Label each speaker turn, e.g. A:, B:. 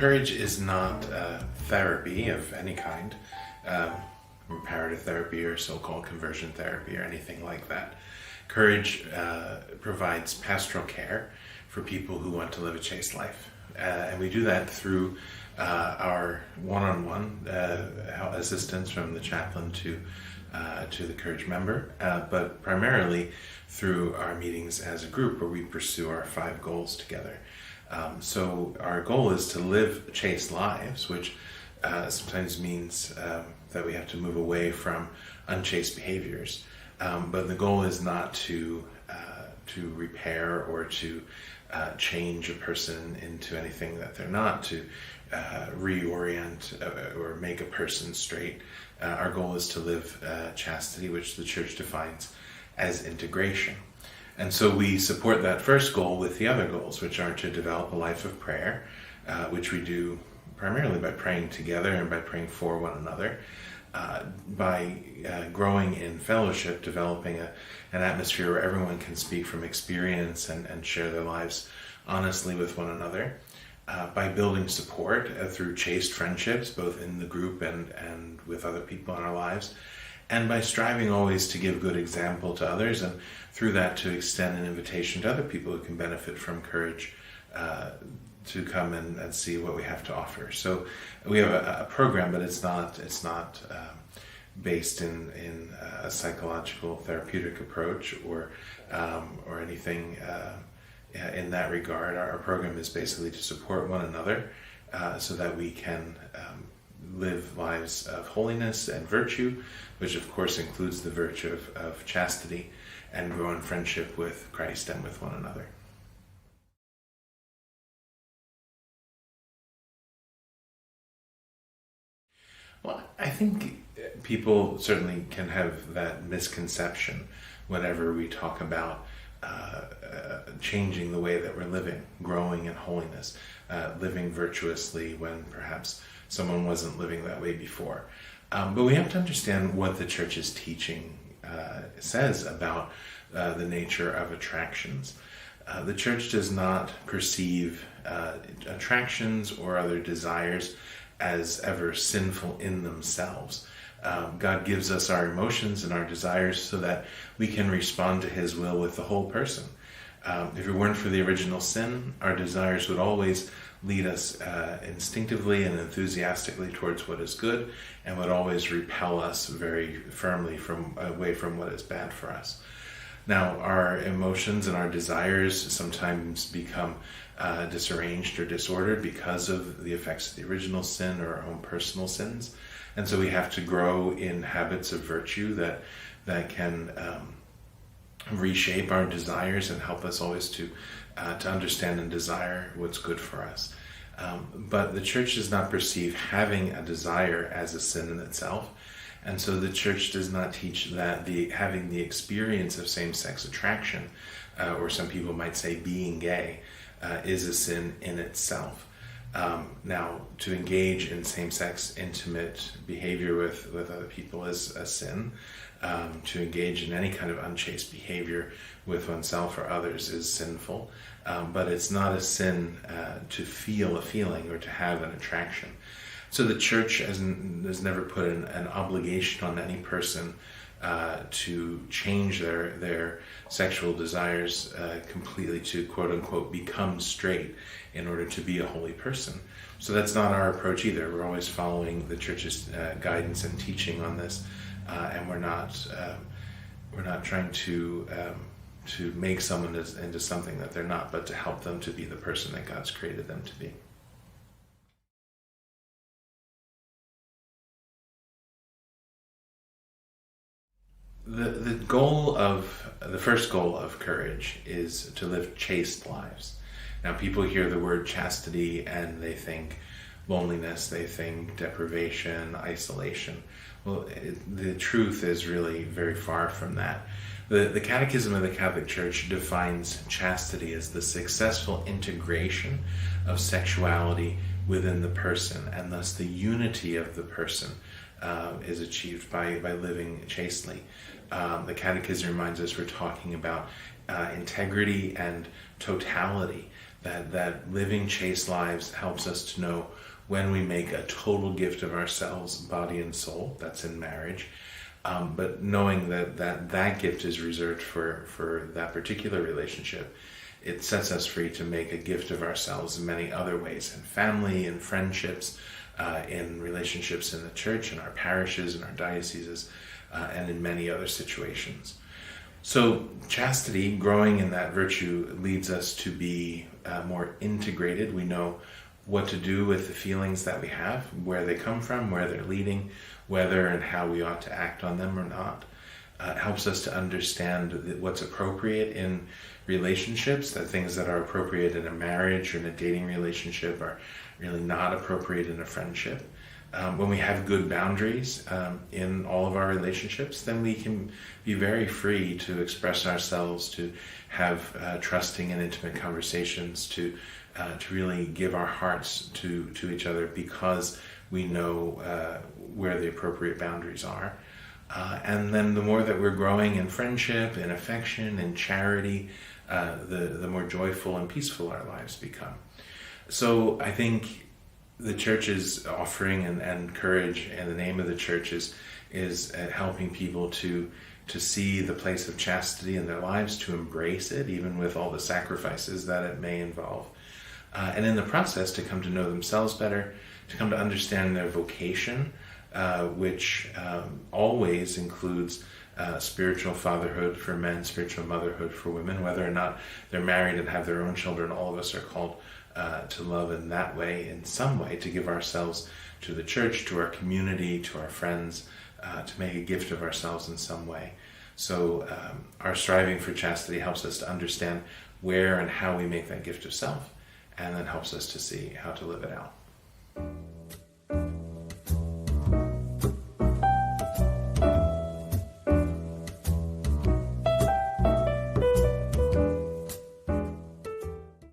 A: courage is not therapy of any kind, reparative therapy or so-called conversion therapy or anything like that. Courage provides pastoral care for people who want to live a chaste life. And we do that through our one-on-one assistance from the chaplain to the Courage member, but primarily through our meetings as a group where we pursue our 5 goals together. So our goal is to live chaste lives, which sometimes means that we have to move away from unchaste behaviors. But the goal is not to repair or to change a person into anything that they're not, to reorient or make a person straight. Our goal is to live chastity, which the Church defines as integration. And so we support that first goal with the other goals, which are to develop a life of prayer, which we do primarily by praying together and by praying for one another, by growing in fellowship, developing an atmosphere where everyone can speak from experience and share their lives honestly with one another, by building support through chaste friendships, both in the group and with other people in our lives, and by striving always to give good example to others, and through that to extend an invitation to other people who can benefit from courage to come and see what we have to offer. So we have a program, but it's not based in a psychological therapeutic approach or anything in that regard. Our program is basically to support one another so that we can live lives of holiness and virtue, which of course includes the virtue of chastity, and grow in friendship with Christ and with one another. Well, I think people certainly can have that misconception whenever we talk about changing the way that we're living, growing in holiness, living virtuously when perhaps someone wasn't living that way before. But we have to understand what the Church's teaching says about the nature of attractions. The Church does not perceive attractions or other desires as ever sinful in themselves. God gives us our emotions and our desires so that we can respond to His will with the whole person. If it weren't for the original sin, our desires would always lead us instinctively and enthusiastically towards what is good, and would always repel us very firmly away from what is bad for us. Now, our emotions and our desires sometimes become disarranged or disordered because of the effects of the original sin or our own personal sins. And so we have to grow in habits of virtue that can reshape our desires and help us always to understand and desire what's good for us. But the Church does not perceive having a desire as a sin in itself. And so the Church does not teach that having the experience of same-sex attraction, or some people might say being gay, is a sin in itself. Now, to engage in same-sex intimate behavior with other people is a sin. To engage in any kind of unchaste behavior with oneself or others is sinful. But it's not a sin to feel a feeling or to have an attraction. So the Church has never put an obligation on any person to change their sexual desires completely to, quote-unquote, become straight in order to be a holy person. So that's not our approach either. We're always following the Church's guidance and teaching on this, and we're not trying to make someone into something that they're not, but to help them to be the person that God's created them to be. The first goal of courage is to live chaste lives. Now, people hear the word chastity and they think loneliness, they think deprivation, isolation. Well, the truth is really very far from that. The Catechism of the Catholic Church defines chastity as the successful integration of sexuality within the person, and thus the unity of the person is achieved by living chastely. The Catechism reminds us we're talking about integrity and totality, that living chaste lives helps us to know when we make a total gift of ourselves, body and soul. That's in marriage. But knowing that gift is reserved for that particular relationship, it sets us free to make a gift of ourselves in many other ways, in family, in friendships, in relationships in the church, in our parishes, in our dioceses, and in many other situations. So chastity, growing in that virtue, leads us to be more integrated. We know what to do with the feelings that we have, where they come from, where they're leading, whether and how we ought to act on them or not. It helps us to understand what's appropriate in relationships, that things that are appropriate in a marriage or in a dating relationship are really not appropriate in a friendship. When we have good boundaries in all of our relationships, then we can be very free to express ourselves, to have trusting and intimate conversations, to really give our hearts to each other because we know where the appropriate boundaries are. And then the more that we're growing in friendship, in affection, in charity, the more joyful and peaceful our lives become. So I think the church's offering and courage, and the name of the church is helping people to see the place of chastity in their lives, to embrace it, even with all the sacrifices that it may involve. And in the process, to come to know themselves better, to come to understand their vocation, which always includes spiritual fatherhood for men, spiritual motherhood for women, whether or not they're married and have their own children. All of us are called to love in that way, in some way, to give ourselves to the church, to our community, to our friends, to make a gift of ourselves in some way. So our striving for chastity helps us to understand where and how we make that gift of self, and then helps us to see how to live it out.